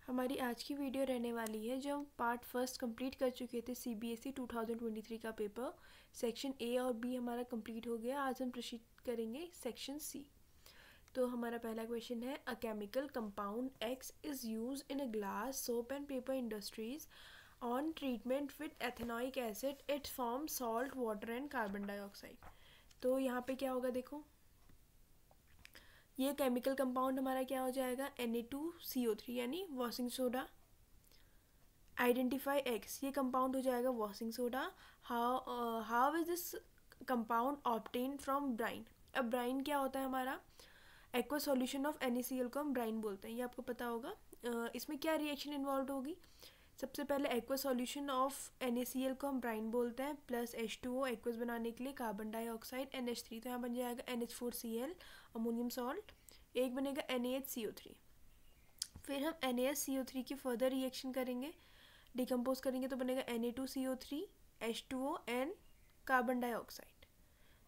हमारी आज की वीडियो रहने वाली है जो हम पार्ट फर्स्ट कंप्लीट कर चुके थे सीबीएसई 2023 का पेपर। सेक्शन ए और बी हमारा कंप्लीट हो गया। आज हम प्रोसीड करेंगे सेक्शन सी। तो हमारा पहला क्वेश्चन है, a chemical compound x is use in a glass soap and paper industries on treatment with ethanoic acid it form salt water and carbon dioxide. तो यहाँ पे क्या होगा, देखो ये केमिकल कंपाउंड हमारा क्या हो जाएगा, Na2CO3 यानी वॉशिंग सोडा। आइडेंटिफाई एक्स, ये कंपाउंड हो जाएगा washing soda. How is this compound obtain from brine. अब ब्राइन क्या होता है हमारा, एक्वा सॉल्यूशन ऑफ NaCl को हम ब्राइन बोलते हैं, ये आपको पता होगा। इसमें क्या रिएक्शन इन्वॉल्व होगी, सबसे पहले एक्वा सॉल्यूशन ऑफ NaCl को हम ब्राइन बोलते हैं, प्लस H2O एक्वस बनाने के लिए कार्बन डाइऑक्साइड NH3, तो यहाँ बन जाएगा NH4Cl अमोनियम सॉल्ट, एक बनेगा NaHCO3। फिर हम NaHCO3 की फर्दर रिएक्शन करेंगे, डिकम्पोज करेंगे तो बनेगा Na2CO3 H2O and carbon dioxide.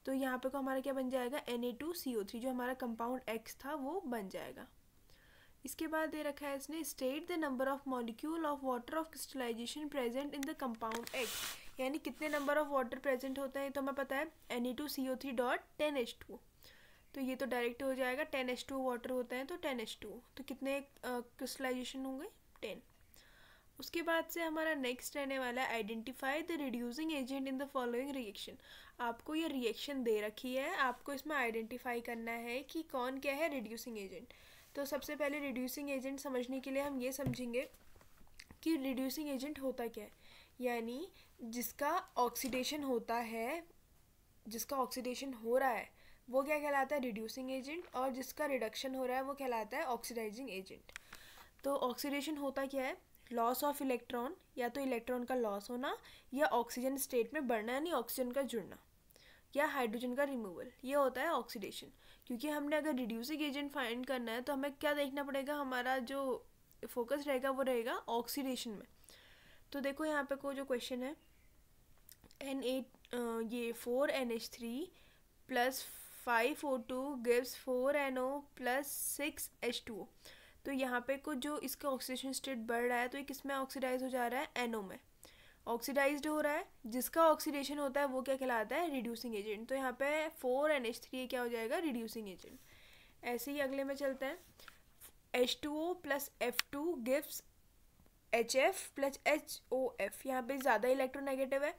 तो यहाँ पे को हमारा क्या बन जाएगा, Na2CO3, जो हमारा कंपाउंड X था वो बन जाएगा। इसके बाद दे रखा है इसने, state the number of molecule of water of crystallization present in the compound X, यानी कितने नंबर ऑफ वाटर प्रेजेंट होते हैं, तो हमें पता है Na2CO3 डॉट 10H2, तो ये तो डायरेक्ट हो जाएगा, 10H2 वाटर होता है तो 10H2, तो कितने क्रिस्टलाइजेशन होंगे, 10। उसके बाद से हमारा नेक्स्ट रहने वाला है, identify the reducing agent in the following reaction. आपको ये रिएक्शन दे रखी है, आपको इसमें आइडेंटिफाई करना है कि कौन क्या है रिड्यूसिंग एजेंट। तो सबसे पहले रिड्यूसिंग एजेंट समझने के लिए हम ये समझेंगे कि रिड्यूसिंग एजेंट होता क्या है, यानी जिसका ऑक्सीडेशन होता है, जिसका ऑक्सीडेशन हो रहा है वो क्या कहलाता है, रिड्यूसिंग एजेंट, और जिसका रिडक्शन हो रहा है वो कहलाता है ऑक्सीडाइजिंग एजेंट। तो ऑक्सीडेशन होता क्या है, लॉस ऑफ इलेक्ट्रॉन, या तो इलेक्ट्रॉन का लॉस होना, या ऑक्सीजन स्टेट में बढ़ना यानी ऑक्सीजन का जुड़ना, या हाइड्रोजन का रिमूवल, ये होता है ऑक्सीडेशन। क्योंकि हमने अगर रिड्यूसिंग एजेंट फाइंड करना है तो हमें क्या देखना पड़ेगा, हमारा जो फोकस रहेगा वो रहेगा ऑक्सीडेशन में। तो देखो यहाँ पे को जो क्वेश्चन है, ये 4NH3 plus 5O2 gives 4NO plus 6H2O। तो यहाँ पे कुछ जो इसका ऑक्सीडेशन स्टेट बढ़ रहा है तो ये किस में ऑक्सीडाइज हो जा रहा है, NO में ऑक्सीडाइज्ड हो रहा है, जिसका ऑक्सीडेशन होता है वो क्या कहलाता है, रिड्यूसिंग एजेंट। तो यहाँ पे 4NH3 क्या हो जाएगा, रिड्यूसिंग एजेंट। ऐसे ही अगले में चलते हैं, H2O plus F2 gives HF plus HOF, यहाँ पे ज़्यादा इलेक्ट्रोनेगेटिव है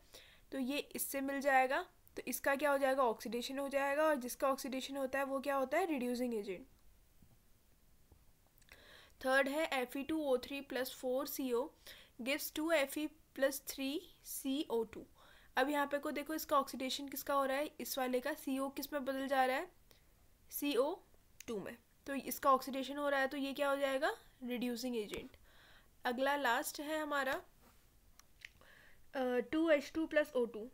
तो ये इससे मिल जाएगा, तो इसका क्या हो जाएगा, ऑक्सीडेशन हो जाएगा, और जिसका ऑक्सीडेशन होता है वो क्या होता है, रिड्यूसिंग एजेंट। थर्ड है Fe2O3 plus 4CO gives 2Fe plus 3CO2। अब यहाँ पे को देखो, इसका ऑक्सीडेशन किसका हो रहा है, इस वाले का CO किस में बदल जा रहा है, CO2 में, तो इसका ऑक्सीडेशन हो रहा है तो ये क्या हो जाएगा, रिड्यूसिंग एजेंट। अगला लास्ट है हमारा 2H2 प्लस O2,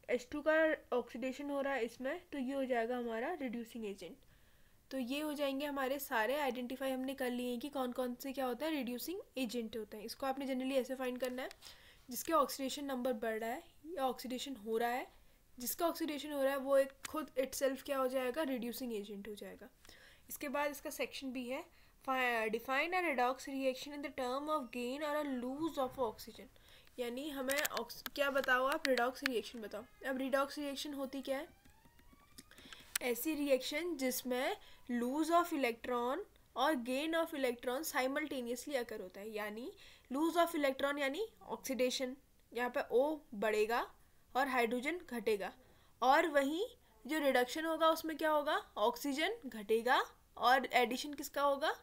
H2 का ऑक्सीडेशन हो रहा है इसमें, तो ये हो जाएगा हमारा रिड्यूसिंग एजेंट। तो ये हो जाएंगे हमारे सारे, आइडेंटिफाई हमने कर लिए हैं कि कौन कौन से क्या होता है, रिड्यूसिंग एजेंट होते हैं। इसको आपने जनरली ऐसे फाइंड करना है, जिसके ऑक्सीडेशन नंबर बढ़ रहा है या ऑक्सीडेशन हो रहा है, जिसका ऑक्सीडेशन हो रहा है वो एक खुद इटसेल्फ क्या हो जाएगा, रिड्यूसिंग एजेंट हो जाएगा। इसके बाद इसका सेक्शन भी है, define a redox reaction in the term of gain और अ लूज ऑफ ऑक्सीजन, यानी हमें क्या बताओ आप, रिडॉक्स रिएक्शन बताओ। अब रिडॉक्स रिएक्शन होती क्या है, ऐसी रिएक्शन जिसमें लूज ऑफ इलेक्ट्रॉन और गेन ऑफ इलेक्ट्रॉन साइमल्टेनियसली अकर होता है। यानी लूज ऑफ इलेक्ट्रॉन यानी ऑक्सीडेशन, यहाँ पे O बढ़ेगा और हाइड्रोजन घटेगा, और वहीं जो रिडक्शन होगा उसमें क्या होगा, ऑक्सीजन घटेगा और एडिशन किसका होगा,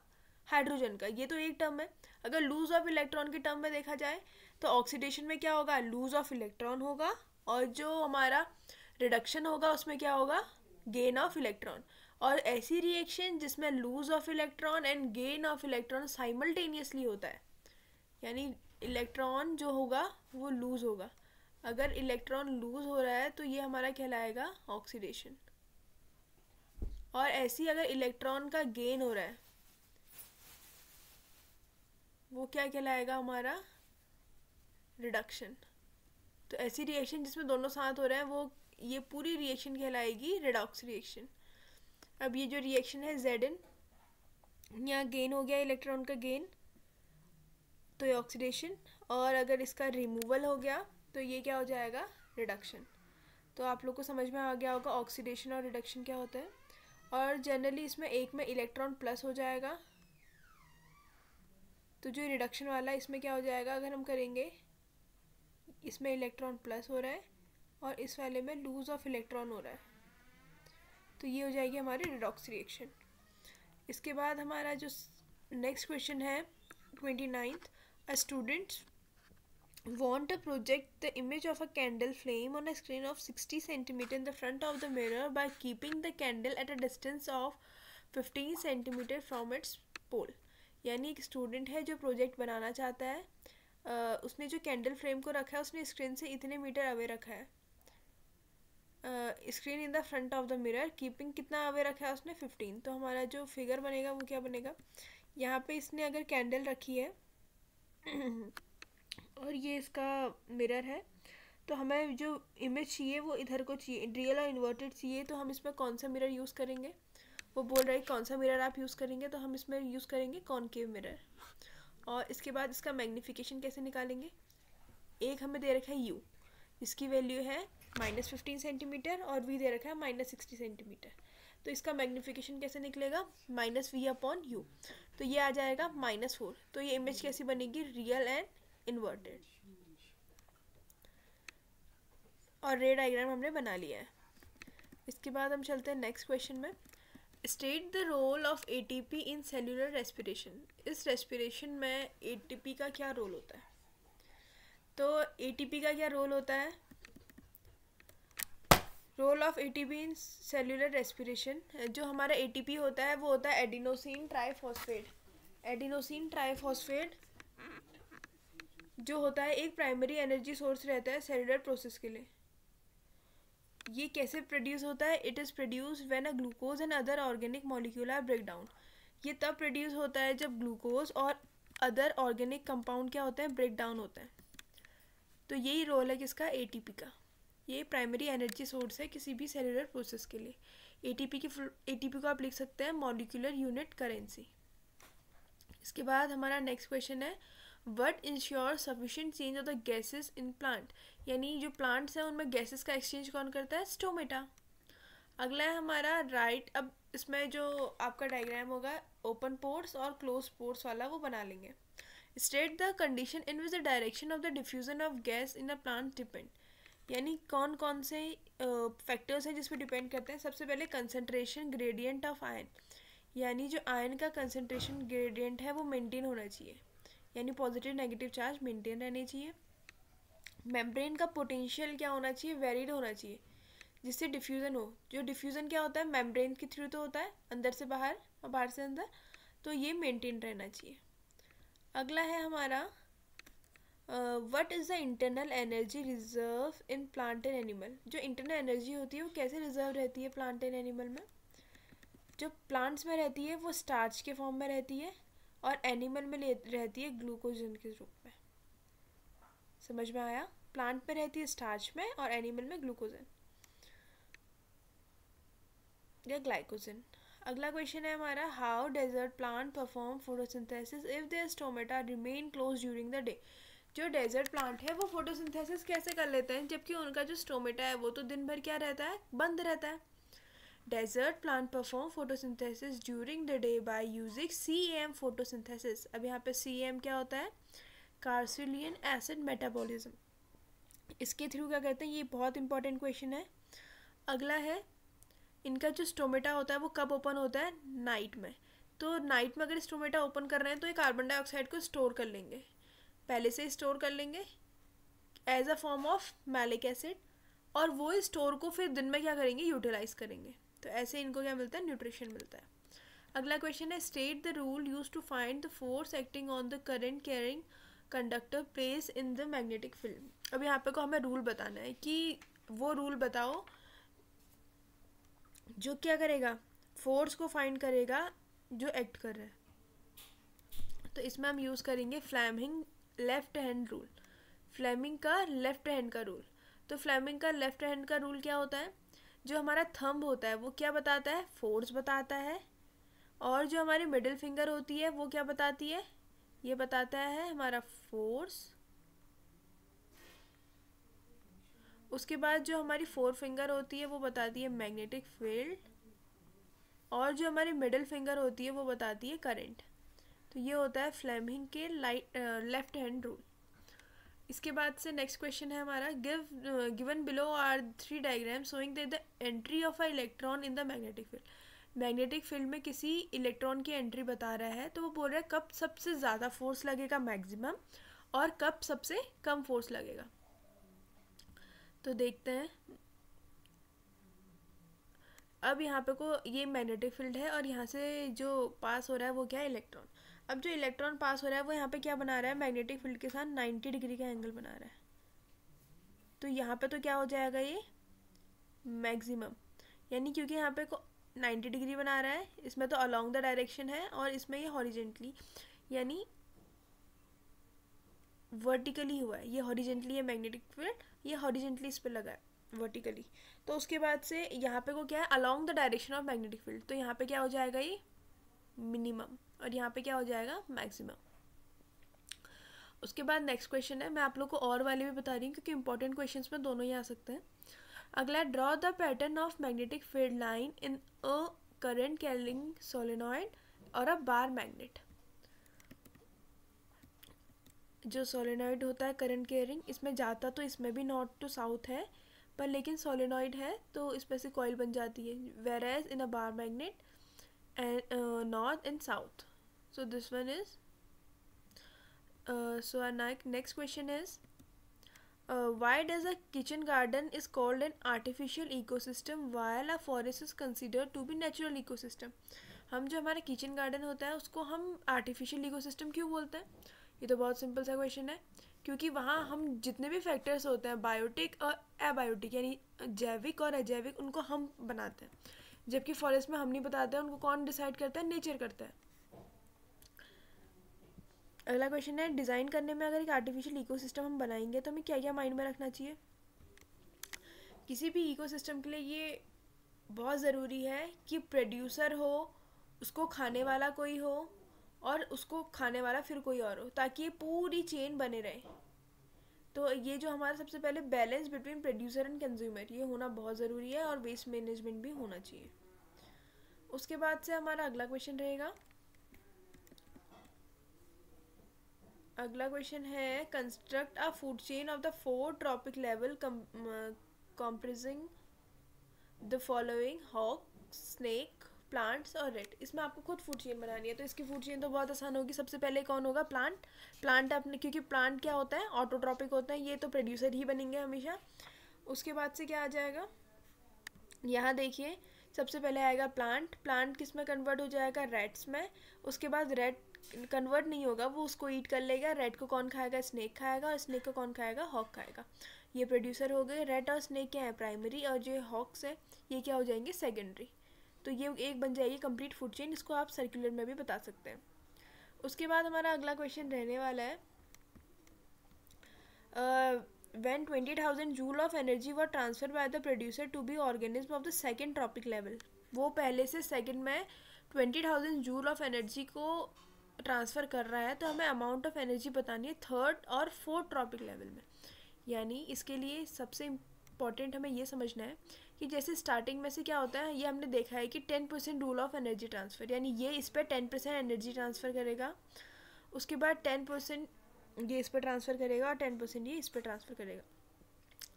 हाइड्रोजन का। ये तो एक टर्म है। अगर लूज ऑफ इलेक्ट्रॉन के टर्म में देखा जाए तो ऑक्सीडेशन में क्या होगा, लूज ऑफ इलेक्ट्रॉन होगा, और जो हमारा रिडक्शन होगा उसमें क्या होगा, गेन ऑफ इलेक्ट्रॉन। और ऐसी रिएक्शन जिसमें lose of electron and gain of electron simultaneously होता है, यानी इलेक्ट्रॉन जो होगा वो लूज होगा। अगर इलेक्ट्रॉन लूज हो रहा है तो ये हमारा कहलाएगा ऑक्सीडेशन, और ऐसी अगर इलेक्ट्रॉन का गेन हो रहा है वो क्या कहलाएगा, हमारा रिडक्शन। तो ऐसी रिएक्शन जिसमें दोनों साथ हो रहे हैं वो, ये पूरी रिएक्शन कहलाएगी रिडॉक्स रिएक्शन। अब ये जो रिएक्शन है Zn, यहाँ गेन हो गया इलेक्ट्रॉन का गेन, तो ये ऑक्सीडेशन, और अगर इसका रिमूवल हो गया तो ये क्या हो जाएगा, रिडक्शन। तो आप लोग को समझ में आ गया होगा ऑक्सीडेशन और रिडक्शन क्या होता है। और जनरली इसमें एक में इलेक्ट्रॉन प्लस हो जाएगा, तो जो रिडक्शन वाला है इसमें क्या हो जाएगा, अगर हम करेंगे इसमें इलेक्ट्रॉन प्लस हो रहा है और इस वाले में लूज ऑफ इलेक्ट्रॉन हो रहा है, तो ये हो जाएगी हमारी रिडॉक्स रिएक्शन। इसके बाद हमारा जो नेक्स्ट क्वेश्चन है 29th, a student want to project the image of a candle flame on a screen of 60 centimeter in the front of the mirror by keeping the candle at a distance of 15 centimeter from its pole। यानी एक student है जो project बनाना चाहता है, उसने जो candle frame को रखा है उसने स्क्रीन से इतने मीटर अवे रखा है, screen in the front of the mirror, keeping कितना अवे रखा है उसने 15। तो हमारा जो फिगर बनेगा वो क्या बनेगा, यहाँ पे इसने अगर कैंडल रखी है और ये इसका मिरर है, तो हमें जो इमेज चाहिए वो इधर को चाहिए, रियल और इन्वर्टेड चाहिए, तो हम इसमें कौन सा मिरर यूज़ करेंगे, वो बोल रहे हैं कौन सा मिरर आप यूज़ करेंगे, तो हम इसमें यूज़ करेंगे कॉनकेव मिरर। और इसके बाद इसका मैग्नीफिकेशन कैसे निकालेंगे, एक हमें दे रखा है यू, इसकी वैल्यू है -15 सेंटीमीटर और वी दे रखा है -60 सेंटीमीटर, तो इसका मैग्नीफिकेशन कैसे निकलेगा, -v/u, तो ये आ जाएगा -4। तो ये इमेज कैसी बनेगी, रियल एंड इन्वर्टेड। और रे डायग्राम हमने बना लिया है। इसके बाद हम चलते हैं नेक्स्ट क्वेश्चन में। State the role of ATP in cellular respiration. इस रेस्पिरेशन में एटीपी का क्या रोल होता है, तो एटीपी का क्या रोल होता है, role of ATP in cellular respiration, जो हमारा एटीपी होता है वो होता है एडिनोसिन ट्राइफॉस्फेट। एडिनोसिन ट्राइफॉस्फेट जो होता है एक प्राइमरी एनर्जी सोर्स रहता है सेलुलर प्रोसेस के लिए। ये कैसे प्रोड्यूस होता है, it is produce when a glucose and other organic molecular break down. ये तब प्रोड्यूस होता है जब ग्लूकोज और अदर ऑर्गेनिक कंपाउंड क्या होते हैं, ब्रेक डाउन होता है। तो यही रोल है किसका, एटीपी का। ये प्राइमरी एनर्जी सोर्स है किसी भी सेलुलर प्रोसेस के लिए। एटीपी को आप लिख सकते हैं मॉलिक्यूलर यूनिट करेंसी। इसके बाद हमारा नेक्स्ट क्वेश्चन है, what ensure sufficient change of the gases in plant. यानी जो प्लांट्स हैं उनमें गैसेस का एक्सचेंज कौन करता है, स्टोमेटा। अगला है हमारा राइट, अब इसमें जो आपका डायग्राम होगा ओपन पोर्स और क्लोज पोर्स वाला वो बना लेंगे। State the condition in which the direction of the diffusion of gas in a plant depend. यानी कौन कौन से फैक्टर्स हैं जिस पर डिपेंड करते हैं। सबसे पहले कंसनट्रेशन ग्रेडियंट ऑफ आयन, यानी जो आयन का कंसनट्रेशन ग्रेडियंट है वो मेंटेन होना चाहिए, यानी पॉजिटिव नेगेटिव चार्ज मेंटेन रहने चाहिए। मेम्ब्रेन का पोटेंशियल क्या होना चाहिए, वेरिड होना चाहिए, जिससे डिफ्यूज़न हो। जो डिफ्यूज़न क्या होता है, मेम्ब्रेन के थ्रू तो होता है, अंदर से बाहर और बाहर से अंदर, तो ये मेंटेन रहना चाहिए। अगला है हमारा what is the internal energy reserve in plant and animal. जो इंटरनल एनर्जी होती है वो कैसे रिजर्व रहती है प्लांट एंड एनिमल में। जो प्लांट्स में रहती है वो स्टार्च के फॉर्म में रहती है और एनिमल में रहती है ग्लूकोजन के रूप में। समझ में आया, प्लांट में रहती है स्टार्च में और एनिमल में ग्लूकोजन या ग्लाइकोजन। अगला क्वेश्चन है हमारा, how desert plant perform photosynthesis if their stomata remain close during the day. जो डेजर्ट प्लांट है वो फोटोसिंथेसिस कैसे कर लेते हैं जबकि उनका जो स्टोमेटा है वो तो दिन भर क्या रहता है, बंद रहता है। Desert plant perform photosynthesis during the day by using CEM photosynthesis. अब यहाँ पे CEM क्या होता है, कार्सिलियन एसिड मेटाबॉलिज्म। इसके थ्रू क्या करते हैं, ये बहुत इंपॉर्टेंट क्वेश्चन है। अगला है, इनका जो स्टोमेटा होता है वो कब ओपन होता है, नाइट में। तो नाइट में अगर स्टोमेटा ओपन कर रहे हैं तो ये कार्बन डाइऑक्साइड को स्टोर कर लेंगे, पहले से स्टोर कर लेंगे as a form of malic acid, और वो स्टोर को फिर दिन में क्या करेंगे, यूटिलाइज करेंगे। तो ऐसे इनको क्या मिलता है, न्यूट्रिशन मिलता है। अगला क्वेश्चन है, state the rule use to find the force acting on the current carrying conductor place in the magnetic field. अब यहाँ पे को हमें रूल बताना है कि वो रूल बताओ जो क्या करेगा, फोर्स को फाइंड करेगा जो एक्ट कर रहा है। तो इसमें हम यूज़ करेंगे Fleming left hand rule, Fleming का लेफ्ट हैंड का रूल। तो फ्लेमिंग का लेफ्ट हैंड का रूल क्या होता है, जो हमारा थंब होता है वो क्या बताता है, फोर्स बताता है, और जो हमारी मिडिल फिंगर होती है वो क्या बताती है, ये बताता है हमारा फोर्स। उसके बाद जो हमारी 4 फिंगर होती है वो बताती है मैग्नेटिक फील्ड, और जो हमारी मिडिल फिंगर होती है वो बताती है करंट। तो ये होता है फ्लेमिंग के लेफ्ट हैंड रूल। इसके बाद से नेक्स्ट क्वेश्चन है हमारा, given below are 3 diagram showing that the entry of a electron in the magnetic field. Magnetic field में किसी इलेक्ट्रॉन की एंट्री बता रहा है, तो वो बोल रहा है कब सबसे ज़्यादा फोर्स लगेगा मैक्सिमम, और कब सबसे कम फोर्स लगेगा। तो देखते हैं। अब यहाँ पे को ये मैग्नेटिक फील्ड है, और यहाँ से जो पास हो रहा है वो क्या है, इलेक्ट्रॉन। अब जो इलेक्ट्रॉन पास हो रहा है वो यहाँ पे क्या बना रहा है, मैग्नेटिक फील्ड के साथ 90 डिग्री का एंगल बना रहा है। तो यहाँ पे तो क्या हो जाएगा, ये मैक्सिमम, यानी क्योंकि यहाँ पे को 90 डिग्री बना रहा है, इसमें तो अलोंग द डायरेक्शन है, और इसमें ये हॉरिजेंटली यानी वर्टिकली हुआ है। ये हॉरिजेंटली है मैग्नेटिक फील्ड, ये हॉरिजेंटली इस पर लगा है वर्टिकली। तो उसके बाद से यहाँ पे को क्या है, along the direction of magnetic field. तो यहाँ पे क्या हो जाएगा, ये मिनिमम, और यहाँ पे क्या हो जाएगा, मैक्सिमम। उसके बाद नेक्स्ट क्वेश्चन है, मैं आप लोग को और वाले भी बता रही हूँ क्योंकि इंपॉर्टेंट क्वेश्चंस में दोनों ही आ सकते हैं। अगला, draw the pattern of magnetic field line in a current carrying solenoid और अ बार मैग्नेट। जो सोलेनॉइड होता है करंट कैरिंग, इसमें जाता तो इसमें भी नॉर्थ टू साउथ है, पर लेकिन सोलेनॉइड है तो इस पर से कॉइल बन जाती है, whereas in a bar magnet and north and south. So this one is so our next question is, why does a kitchen garden is called an artificial ecosystem while a forest is considered to be natural ecosystem? हम जो हमारा kitchen garden होता है उसको हम artificial ecosystem क्यों बोलते हैं? ये तो बहुत सिंपल सा क्वेश्चन है, क्योंकि वहाँ हम जितने भी फैक्टर्स होते हैं बायोटिक और एबायोटिक यानी जैविक और अजैविक, उनको हम बनाते हैं, जबकि फॉरेस्ट में हम नहीं बताते हैं, उनको कौन डिसाइड करता है, नेचर करता है। अगला क्वेश्चन है, डिज़ाइन करने में अगर एक आर्टिफिशियल इकोसिस्टम हम बनाएंगे तो हमें क्या क्या माइंड में रखना चाहिए? किसी भी इकोसिस्टम के लिए ये बहुत ज़रूरी है कि प्रोड्यूसर हो, उसको खाने वाला कोई हो, और उसको खाने वाला फिर कोई और हो, ताकि ये पूरी चेन बने रहे। तो ये जो हमारा सबसे पहले balance between producer and consumer, ये होना बहुत ज़रूरी है, और वेस्ट मैनेजमेंट भी होना चाहिए। उसके बाद से हमारा अगला क्वेश्चन रहेगा, अगला क्वेश्चन है, construct a food chain of the 4 trophic level comprising the following hawk, snake, plants और रेड। इसमें आपको खुद फूड चेन बनानी है, तो इसकी फूड चेन तो बहुत आसान होगी। सबसे पहले कौन होगा, प्लांट। प्लांट अपने, क्योंकि प्लांट क्या होता है, ऑटोट्रॉपिक होता है, ये तो प्रोड्यूसर ही बनेंगे हमेशा। उसके बाद से क्या आ जाएगा, यहाँ देखिए, सबसे पहले आएगा प्लांट। प्लांट किस में कन्वर्ट हो जाएगा, रेड्स में। उसके बाद रेड कन्वर्ट नहीं होगा, वो उसको ईट कर लेगा। रेड को कौन खाएगा, स्नेक खाएगा, और स्नेक को कौन खाएगा, हॉक खाएगा। ये प्रोड्यूसर हो गए। रेड और स्नेक क्या है, प्राइमरी, और जो हॉक्स है ये क्या हो जाएंगे, सेकेंडरी। तो ये एक बन जाएगी कंप्लीट फूड चेन। इसको आप सर्कुलर में भी बता सकते हैं। उसके बाद हमारा अगला क्वेश्चन रहने वाला है, when 20,000 joule of energy were transferred by the producer to be organism of the second tropic level। वो पहले से सेकंड में 20,000 जूल ऑफ एनर्जी को ट्रांसफ़र कर रहा है, तो हमें अमाउंट ऑफ एनर्जी बतानी है थर्ड और फोर्थ ट्रॉपिक लेवल में। यानी इसके लिए सबसे इम्पॉर्टेंट हमें ये समझना है कि जैसे स्टार्टिंग में से क्या होता है, ये हमने देखा है कि 10% रूल ऑफ एनर्जी ट्रांसफ़र, यानी ये इस पर 10% एनर्जी ट्रांसफ़र करेगा। उसके बाद 10% ये इस पर ट्रांसफ़र करेगा, और 10% ये इस पर ट्रांसफ़र करेगा।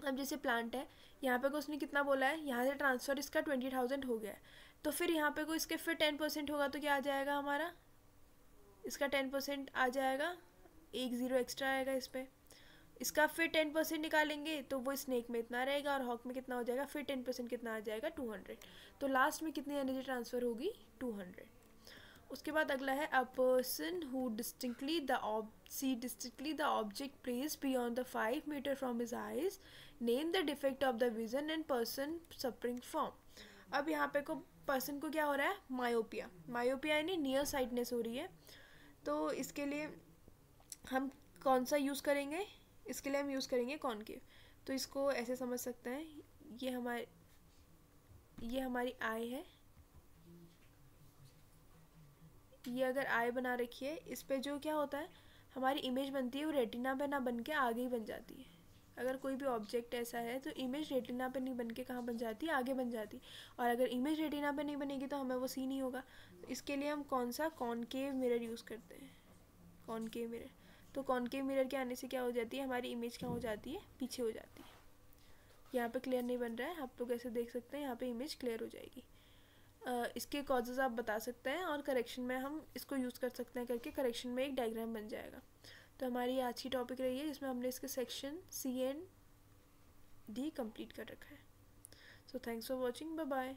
अब जैसे प्लांट है, यहाँ पे को उसने कितना बोला है, यहाँ से ट्रांसफ़र इसका 20,000 हो गया है, तो फिर यहाँ पे को इसके फिर 10% होगा, तो क्या आ जाएगा हमारा, इसका 10% आ जाएगा, एक ज़ीरो एक्स्ट्रा आएगा इस पर। इसका फिर 10% निकालेंगे तो वो स्नेक में इतना रहेगा, और हॉक में कितना हो जाएगा, फिर 10% कितना आ जाएगा, 200। तो लास्ट में कितनी एनर्जी ट्रांसफ़र होगी, 200। उसके बाद अगला है, a person who distinctly the object place beyond the 5 metre from his eyes, name the defect of the vision and person suffering from. अब यहाँ पे को पर्सन को क्या हो रहा है, मायोपिया। मायोपिया यानी नियर साइटनेस हो रही है। तो इसके लिए हम कौन सा यूज़ करेंगे, इसके लिए हम यूज़ करेंगे कॉनकेव। तो इसको ऐसे समझ सकते हैं, ये हमारी आई है, ये अगर आई बना रखी है, इस पे जो क्या होता है, हमारी इमेज बनती है वो रेटिना पे ना बन के आगे ही बन जाती है। अगर कोई भी ऑब्जेक्ट ऐसा है तो इमेज रेटिना पे नहीं बन के कहाँ बन जाती है, आगे बन जाती। और अगर इमेज रेटिना पे नहीं बनेगी तो हमें वो सी नहीं होगा। तो इसके लिए हम कौन सा कॉनकेव मिरर यूज़ करते हैं, कॉनकेव मिरर। तो कॉनकेव मिरर के आने से क्या हो जाती है, हमारी इमेज क्या हो जाती है, पीछे हो जाती है। यहाँ पे क्लियर नहीं बन रहा है, आप लोग ऐसे देख सकते हैं, यहाँ पे इमेज क्लियर हो जाएगी। इसके कॉजेज़ आप बता सकते हैं और करेक्शन में हम इसको यूज़ कर सकते हैं, करके करेक्शन में एक डायग्राम बन जाएगा। तो हमारी आज की टॉपिक रही है जिसमें हमने इसके section C and D complete कर रखा है। So thanks for watching, bye bye.